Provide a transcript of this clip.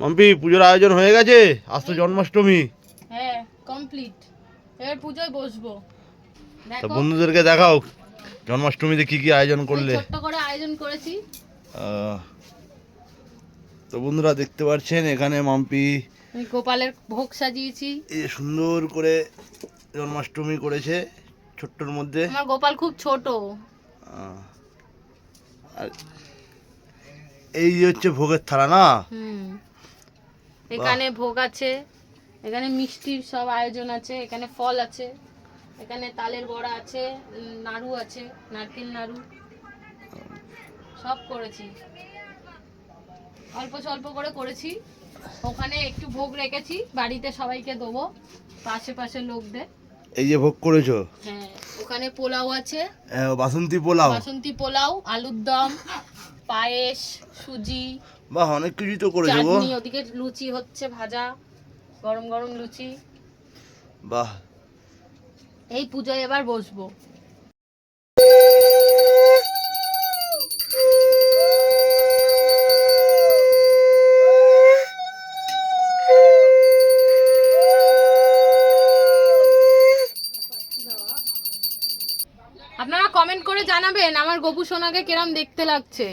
মাম্পি পুজোর আয়োজন হয়ে গেছে? আজ তো জন্মাষ্টমী। হ্যাঁ কমপ্লিট, এবার পুজোয় বসবো। তা দেখো বন্ধুদেরকে দেখাও জন্মাষ্টমীতে কি কি আয়োজন করলে। ছোট্ট করে আয়োজন করেছি। তো বন্ধুরা দেখতে পাচ্ছেন এখানে মাম্পি আমি গোপালের ভোগ সাজিয়েছি। এই সুন্দর করে জন্মাষ্টমী করেছে ছোট্টর মধ্যে। আমার গোপাল খুব ছোট। আর এই যে হচ্ছে ভোগের থালা না? এখানে ভোগ আছে, এখানে মিষ্টির সব আয়োজন আছে, এখানে ফল আছে, এখানে তালের বড়া আছে, নাড়ু আছে, নারকেল নাড়ু সব করেছি। অল্প স্বল্প করে করেছি। ওখানে একটু ভোগ রেখেছি, বাড়িতে সবাইকে দেবো, পাশে লোকদের। এই যে ভোগ করেছো? হ্যাঁ, ওখানে পোলাও আছে, বাসন্তী পোলাও, বাসন্তী পোলাও, আলুর দম, পায়েস, সুজি, বাহ অনেক কিছু তো করেছো গো। চাটনি, ওদিকে লুচি হচ্ছে ভাজা, গরম গরম লুচি। বাহ। এই পূজায় এবার বসবো। আপনারা কমেন্ট করে জানাবেন আমার গপু সোনাকে কিরম দেখতে লাগছে।